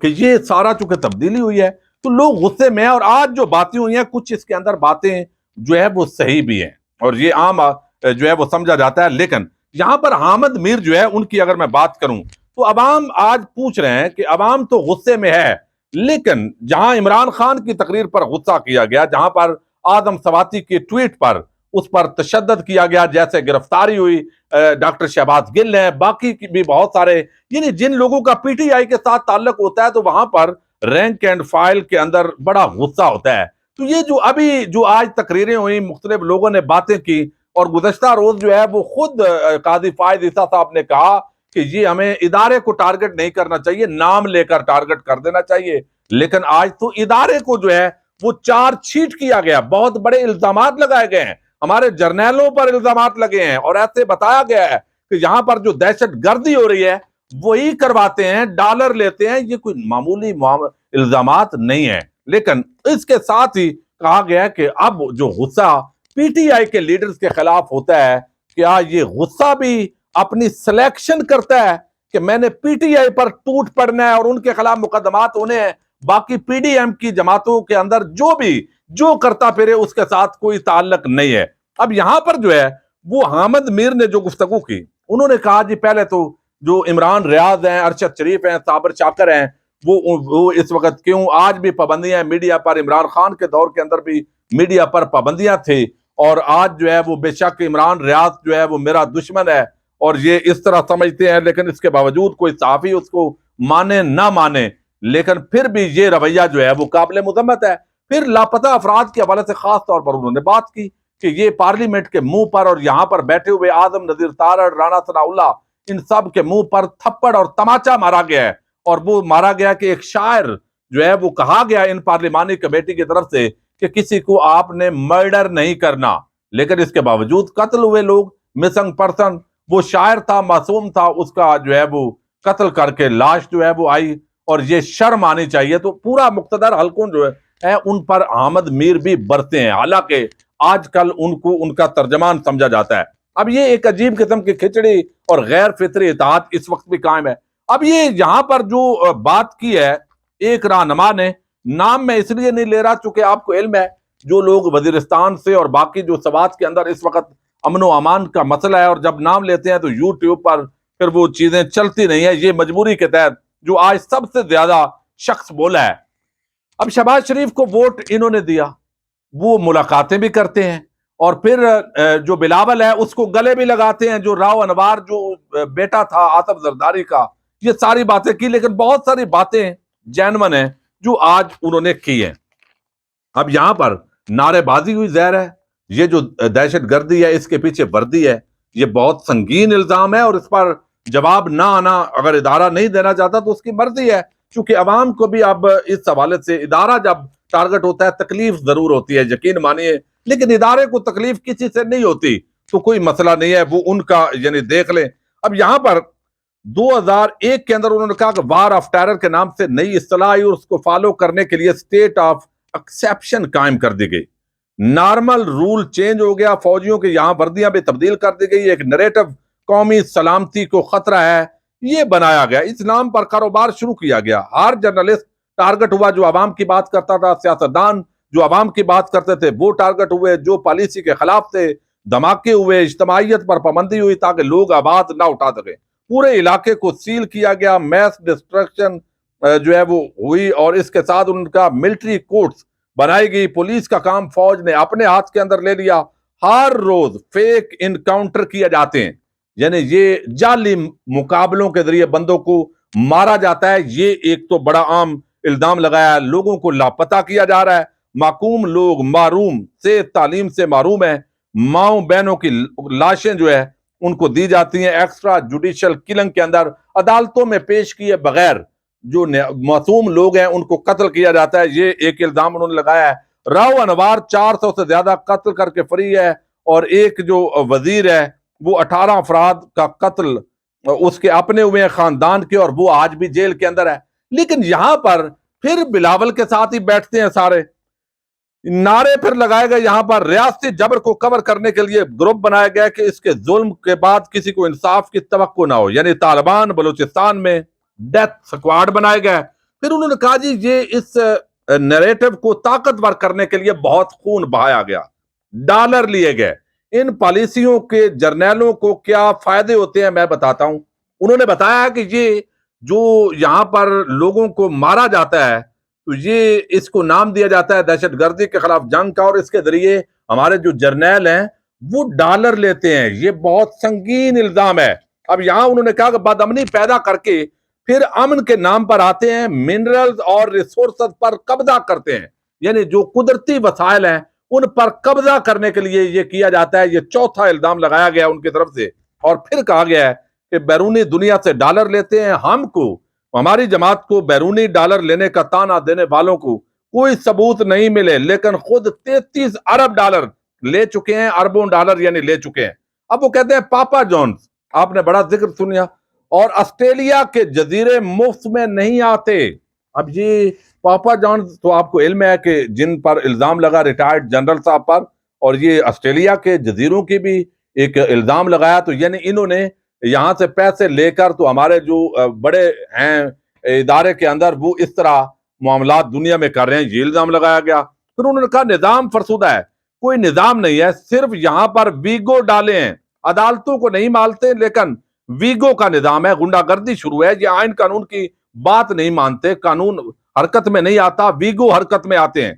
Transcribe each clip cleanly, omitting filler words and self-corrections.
کہ یہ سارا چونکہ تبدیلی ہوئی ہے تو لوگ غصے میں ہیں، اور آج جو باتیں ہوئی ہیں کچھ اس کے اندر باتیں جو ہے وہ صحیح بھی ہیں اور یہ عام جو ہے وہ سمجھا جاتا ہے، لیکن یہاں پر حامد میر جو ہے ان کی اگر میں بات کروں تو عوام آج پوچھ رہے ہیں کہ عوام تو غصے میں ہے، لیکن جہاں عمران خان کی تقریر پر غصہ کیا گیا، جہاں پر آدم سواتی کے ٹویٹ پر اس پر تشدد کیا گیا، جیسے گرفتاری ہوئی ڈاکٹر شہباز گل ہیں، باقی بھی بہت سارے، یعنی جن لوگوں کا پی ٹی آئی کے ساتھ تعلق ہوتا ہے تو وہاں پر رینک اینڈ فائل کے اندر بڑا غصہ ہوتا ہے۔ تو یہ جو ابھی جو آج تقریریں ہوئی، مختلف لوگوں نے باتیں کی، اور گزشتہ روز جو ہے وہ خود قاضی فائز عیسیٰ صاحب نے کہا کہ یہ ہمیں ادارے کو ٹارگٹ نہیں کرنا چاہیے، نام لے کر ٹارگٹ کر دینا چاہیے، لیکن آج تو ادارے کو جو ہے وہ چار چھیٹ کیا گیا، بہت بڑے الزامات لگائے گئے ہیں، ہمارے جرنیلوں پر الزامات لگے ہیں، اور ایسے بتایا گیا ہے کہ یہاں پر جو دہشت گردی ہو رہی ہے وہی کرواتے ہیں، ڈالر لیتے ہیں، یہ کوئی معمولی الزامات نہیں ہیں۔ لیکن اس کے ساتھ ہی کہا گیا کہ اب جو غصہ پی ٹی آئی کے لیڈرز کے خلاف ہوتا ہے، کیا یہ غصہ بھی اپنی سلیکشن کرتا ہے کہ میں نے پی ٹی آئی پر ٹوٹ پڑنا ہے اور ان کے خلاف مقدمات ہونے ہیں، باقی پی ڈی ایم کی جماعتوں کے اندر جو کرتا پھرے اس کے ساتھ کوئی تعلق نہیں ہے۔ اب یہاں پر جو ہے وہ حامد میر نے جو گفتگو کی، انہوں نے کہا جی پہلے تو جو عمران ریاض ہیں، ارشد شریف ہیں، صابر شاکر ہیں، وہ اس وقت کیوں آج بھی پابندیاں ہیں میڈیا پر، عمران خان کے دور کے اندر بھی میڈیا پر پابندیاں تھی، اور آج جو ہے وہ بے شک عمران ریاض جو ہے وہ میرا دشمن ہے، اور یہ اس طرح سمجھتے ہیں، لیکن اس کے باوجود کوئی صحافی اس کو مانے نہ مانے، لیکن پھر بھی یہ رویہ جو ہے وہ قابل مذمت ہے۔ پھر لاپتہ افراد کے حوالے سے خاص طور پر انہوں نے بات کی کہ یہ پارلیمنٹ کے منہ پر اور یہاں پر بیٹھے ہوئے اعظم نذیر تارڑ، رانا ثناء اللہ، ان سب کے منہ پر تھپڑ اور تماچا مارا گیا ہے، اور وہ مارا گیا کہ ایک شاعر جو ہے وہ کہا گیا ان پارلیمانی کمیٹی کی طرف سے کہ کسی کو آپ نے مرڈر نہیں کرنا، لیکن اس کے باوجود قتل ہوئے لوگ، مسنگ پرسن، وہ شاعر تھا، معصوم تھا، اس کا جو ہے وہ قتل کر کے لاش جو ہے وہ آئی، اور یہ شرم آنی چاہیے۔ تو پورا مقتدر حلقوں جو ہے ان پر حامد میر بھی برتے ہیں، حالانکہ آج کل ان کو ان کا ترجمان سمجھا جاتا ہے۔ اب یہ ایک عجیب قسم کی کھچڑی اور غیر فطری اطاعت اس وقت بھی قائم ہے۔ اب یہ یہاں پر جو بات کی ہے ایک رہنما نے، نام میں اس لیے نہیں لے رہا چونکہ آپ کو علم ہے جو لوگ وزیرستان سے اور باقی جو سوات کے اندر اس وقت امن و امان کا مسئلہ ہے، اور جب نام لیتے ہیں تو یوٹیوب پر پھر وہ چیزیں چلتی نہیں ہیں، یہ مجبوری کے تحت جو آج سب سے زیادہ شخص بولا ہے۔ اب شہباز شریف کو ووٹ انہوں نے دیا، وہ ملاقاتیں بھی کرتے ہیں، اور پھر جو بلاول ہے اس کو گلے بھی لگاتے ہیں، جو راؤ انوار جو بیٹا تھا آصف زرداری کا، یہ ساری باتیں کی، لیکن بہت ساری باتیں جینون ہیں جو آج انہوں نے کی ہیں۔ اب یہاں پر نعرے بازی ہوئی ظاہر ہے، یہ جو دہشت گردی ہے اس کے پیچھے وردی ہے، یہ بہت سنگین الزام ہے، اور اس پر جواب نہ آنا، اگر ادارہ نہیں دینا چاہتا تو اس کی مرضی ہے، چونکہ عوام کو بھی اب اس حوالے سے ادارہ جب ٹارگٹ ہوتا ہے تکلیف ضرور ہوتی ہے، یقین مانیے، لیکن ادارے کو تکلیف کسی سے نہیں ہوتی تو کوئی مسئلہ نہیں ہے، وہ ان کا یعنی دیکھ لیں۔ اب یہاں پر 2001 کے اندر انہوں نے کہا کہ وار آف ٹیرر کے نام سے نئی اصطلاح آئی، اور اس کو فالو کرنے کے لیے اسٹیٹ آف ایکسیپشن قائم کر دی گئی، نارمل رول چینج ہو گیا، فوجیوں کے یہاں وردیاں بھی تبدیل کر دی گئی، ایک نیریٹو قومی سلامتی کو خطرہ ہے یہ بنایا گیا، اس نام پر کاروبار شروع کیا گیا، ہر جرنلسٹ ٹارگٹ ہوا جو عوام کی بات کرتا تھا، سیاستدان جو عوام کی بات کرتے تھے وہ ٹارگٹ ہوئے، جو پالیسی کے خلاف تھے دھماکے ہوئے، اجتماعیت پر پابندی ہوئی تاکہ لوگ آواز نہ اٹھا سکیں، پورے علاقے کو سیل کیا گیا، میس ڈسٹرکشن جو ہے وہ ہوئی، اور اس کے ساتھ ان کا ملٹری کورٹس بنائی گئی، پولیس کا کام فوج نے اپنے ہاتھ کے اندر لے لیا، ہر روز فیک انکاؤنٹر کیے جاتے ہیں، یعنی یہ جعلی مقابلوں کے ذریعے بندوں کو مارا جاتا ہے، یہ ایک تو بڑا عام الزام لگایا ہے، لوگوں کو لاپتہ کیا جا رہا ہے، معقوم لوگ محروم سے تعلیم سے محروم ہیں، ماؤں بہنوں کی لاشیں جو ہے ان کو دی جاتی ہیں ایکسٹرا جوڈیشل کلنگ کے اندر، عدالتوں میں پیش کیے بغیر جو معصوم لوگ ہیں ان کو قتل کیا جاتا ہے، یہ ایک الزام انہوں نے لگایا ہے۔ راؤ انوار 400 سے زیادہ قتل کر کے فری ہے، اور ایک جو وزیر ہے وہ 18 افراد کا قتل اس کے اپنے ہوئے ہیں خاندان کے، اور وہ آج بھی جیل کے اندر ہے۔ لیکن یہاں پر پھر بلاول کے ساتھ ہی بیٹھتے ہیں سارے، نعرے پھر لگائے گئے، یہاں پر ریاستی جبر کو کور کرنے کے لیے گروپ بنایا گیا کہ اس کے ظلم کے بعد کسی کو انصاف کی توقع نہ ہو، یعنی طالبان بلوچستان میں ڈیتھ سکواڈ بنائے گئے، پھر انہوں نے کہا جی یہ اس نیریٹو کو طاقتور کرنے کے لیے بہت خون بہایا گیا، ڈالر لیے گئے۔ ان پالیسیوں کے جرنیلوں کو کیا فائدے ہوتے ہیں میں بتاتا ہوں۔ انہوں نے بتایا کہ یہ جو یہاں پر لوگوں کو مارا جاتا ہے تو یہ اس کو نام دیا جاتا ہے دہشت گردی کے خلاف جنگ کا، اور اس کے ذریعے ہمارے جو جرنیل ہیں وہ ڈالر لیتے ہیں۔ یہ بہت سنگین الزام ہے۔ اب یہاں انہوں نے کہا کہ بدامنی پیدا کر کے پھر امن کے نام پر آتے ہیں، منرلز اور ریسورسز پر قبضہ کرتے ہیں، یعنی جو قدرتی وسائل ہیں ان پر قبضہ کرنے کے لیے یہ کیا جاتا ہے۔ یہ چوتھا الزام لگایا گیا ان کی طرف سے، اور پھر کہا گیا ہے کہ بیرونی دنیا سے ڈالر لیتے ہیں۔ ہم کو، ہماری جماعت کو بیرونی ڈالر لینے کا تانا دینے والوں کو کوئی ثبوت نہیں ملے، لیکن خود 33 ارب ڈالر لے چکے ہیں، اربوں ڈالر یعنی لے چکے ہیں۔ اب وہ کہتے ہیں پاپا جونز، آپ نے بڑا ذکر سنیا، اور آسٹریلیا کے جزیرے مفت میں نہیں آتے۔ اب یہ پاپا جونز تو آپ کو علم ہے کہ جن پر الزام لگا ریٹائرڈ جنرل صاحب پر، اور یہ آسٹریلیا کے جزیروں کی بھی ایک الزام لگایا، تو یعنی انہوں نے یہاں سے پیسے لے کر تو ہمارے جو بڑے ہیں ادارے کے اندر وہ اس طرح معاملات دنیا میں کر رہے ہیں، یہ الزام لگایا گیا۔ پھر انہوں نے کہا نظام فرسودہ ہے۔ کوئی نظام نہیں ہے، صرف یہاں پر ویگو ڈالے ہیں، عدالتوں کو نہیں مانتے، لیکن ویگو کا نظام ہے، غنڈہ گردی شروع ہے۔ یہ آئین قانون کی بات نہیں مانتے، قانون حرکت میں نہیں آتا، ویگو حرکت میں آتے ہیں۔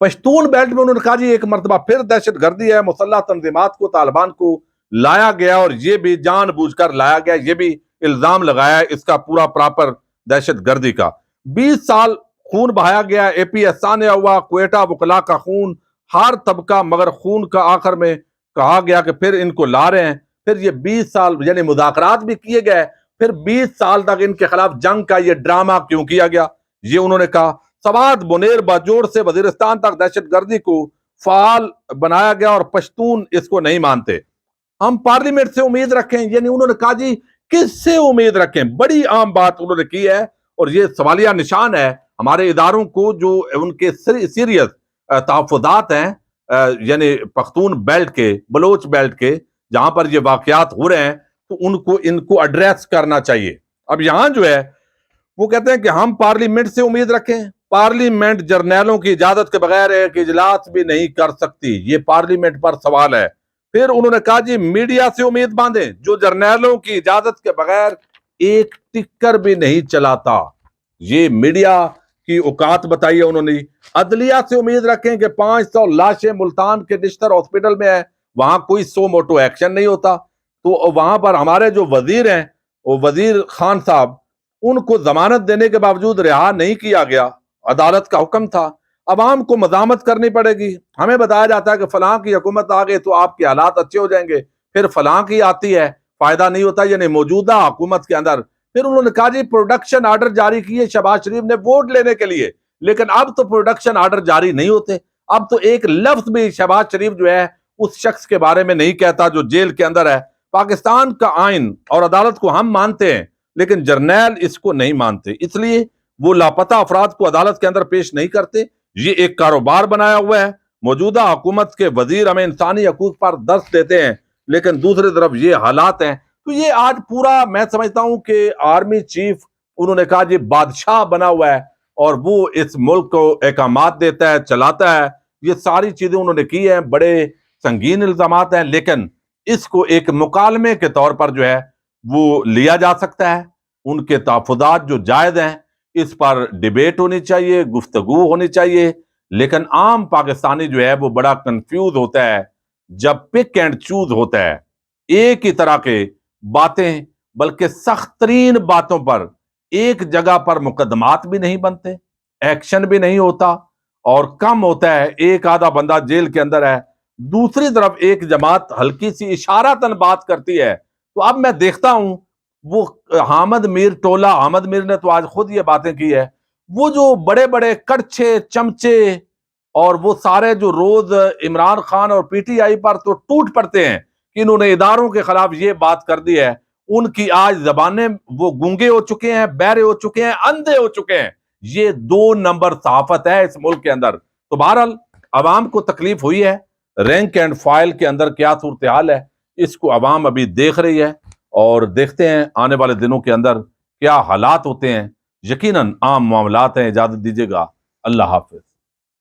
پشتون بیلٹ میں انہوں نے کہا جی ایک مرتبہ پھر دہشت گردی ہے، مسلح تنظیمات کو، طالبان کو لایا گیا، اور یہ بھی جان بوجھ کر لایا گیا، یہ بھی الزام لگایا ہے اس کا پورا پراپر دہشت گردی کا۔ 20 سال خون بہایا گیا، اے پی ایس سانحہ ہوا، کوئٹہ وکلا کا خون، ہر طبقہ، مگر خون کا آخر میں کہا گیا کہ پھر ان کو لا رہے ہیں۔ پھر یہ 20 سال یعنی مذاکرات بھی کیے گئے، پھر 20 سال تک ان کے خلاف جنگ کا یہ ڈرامہ کیوں کیا گیا، یہ انہوں نے کہا۔ سوات منیر باجوڑ سے وزیرستان تک دہشت گردی کو فعال بنایا گیا، اور پشتون اس کو نہیں مانتے۔ ہم پارلیمنٹ سے امید رکھیں، یعنی انہوں نے کہا جی کس سے امید رکھیں، بڑی عام بات انہوں نے کی ہے، اور یہ سوالیہ نشان ہے ہمارے اداروں کو جو ان کے سیریس تحفظات ہیں، یعنی پختون بیلٹ کے، بلوچ بیلٹ کے جہاں پر یہ واقعات ہو رہے ہیں، تو ان کو ایڈریس کرنا چاہیے۔ اب یہاں جو ہے وہ کہتے ہیں کہ ہم پارلیمنٹ سے امید رکھیں، پارلیمنٹ جرنیلوں کی اجازت کے بغیر ایک اجلاس بھی نہیں کر سکتی، یہ پارلیمنٹ پر سوال ہے۔ پھر انہوں نے کہا جی میڈیا سے امید باندھیں جو جرنیلوں کی اجازت کے بغیر ایک ٹکر بھی نہیں چلاتا، یہ میڈیا کی اوقات بتائیے انہوں نے۔ عدلیہ سے امید رکھیں کہ 500 لاشیں ملتان کے نشتر ہاسپٹل میں ہیں، وہاں کوئی سو موٹو ایکشن نہیں ہوتا، تو وہاں پر ہمارے جو وزیر ہیں، وہ وزیر خان صاحب، ان کو ضمانت دینے کے باوجود رہا نہیں کیا گیا، عدالت کا حکم تھا۔ عوام کو مزاحمت کرنی پڑے گی، ہمیں بتایا جاتا ہے کہ فلاں کی حکومت آ گئی تو آپ کے حالات اچھے ہو جائیں گے، پھر فلاں کی آتی ہے، فائدہ نہیں ہوتا، یعنی موجودہ حکومت کے اندر۔ پھر انہوں نے کہا جی پروڈکشن آرڈر جاری کیے شہباز شریف نے ووٹ لینے کے لیے، لیکن اب تو پروڈکشن آرڈر جاری نہیں ہوتے، اب تو ایک لفظ بھی شہباز شریف جو ہے اس شخص کے بارے میں نہیں کہتا جو جیل کے اندر ہے۔ پاکستان کا آئین اور عدالت کو ہم مانتے ہیں، لیکن جرنیل اس کو نہیں مانتے، اس لیے وہ لاپتہ افراد کو عدالت کے اندر پیش نہیں کرتے۔ یہ ایک کاروبار بنایا ہوا ہے۔ موجودہ حکومت کے وزیر ہمیں انسانی حقوق پر درس دیتے ہیں، لیکن دوسری طرف یہ حالات ہیں۔ تو یہ آج پورا میں سمجھتا ہوں کہ آرمی چیف انہوں نے کہا یہ بادشاہ بنا ہوا ہے، اور وہ اس ملک کو احکامات دیتا ہے، چلاتا ہے، یہ ساری چیزیں انہوں نے کی ہیں، بڑے سنگین الزامات ہیں، لیکن اس کو ایک مکالمے کے طور پر جو ہے وہ لیا جا سکتا ہے۔ ان کے تحفظات جو جائز ہیں اس پر ڈیبیٹ ہونی چاہیے، گفتگو ہونی چاہیے، لیکن عام پاکستانی جو ہے وہ بڑا کنفیوز ہوتا ہے جب پک اینڈ چوز ہوتا ہے، ایک ہی طرح کے باتیں، بلکہ سخت ترین باتوں پر ایک جگہ پر مقدمات بھی نہیں بنتے، ایکشن بھی نہیں ہوتا، اور کم ہوتا ہے ایک آدھا بندہ جیل کے اندر ہے، دوسری طرف ایک جماعت ہلکی سی اشارتاً بات کرتی ہے۔ تو اب میں دیکھتا ہوں وہ حامد میر ٹولہ، حامد میر نے تو آج خود یہ باتیں کی ہے، وہ جو بڑے بڑے کڑچے چمچے اور وہ سارے جو روز عمران خان اور پی ٹی آئی پر تو ٹوٹ پڑتے ہیں کہ انہوں نے اداروں کے خلاف یہ بات کر دی ہے، ان کی آج زبانیں وہ گونگے ہو چکے ہیں، بہرے ہو چکے ہیں، اندھے ہو چکے ہیں۔ یہ 2 نمبر صحافت ہے اس ملک کے اندر۔ تو بہرحال عوام کو تکلیف ہوئی ہے، رینک اینڈ فائل کے اندر کیا صورتحال ہے اس کو عوام ابھی دیکھ رہی ہے، اور دیکھتے ہیں آنے والے دنوں کے اندر کیا حالات ہوتے ہیں۔ یقیناً عام معاملات ہیں. اجازت دیجیے گا. اللہ حافظ.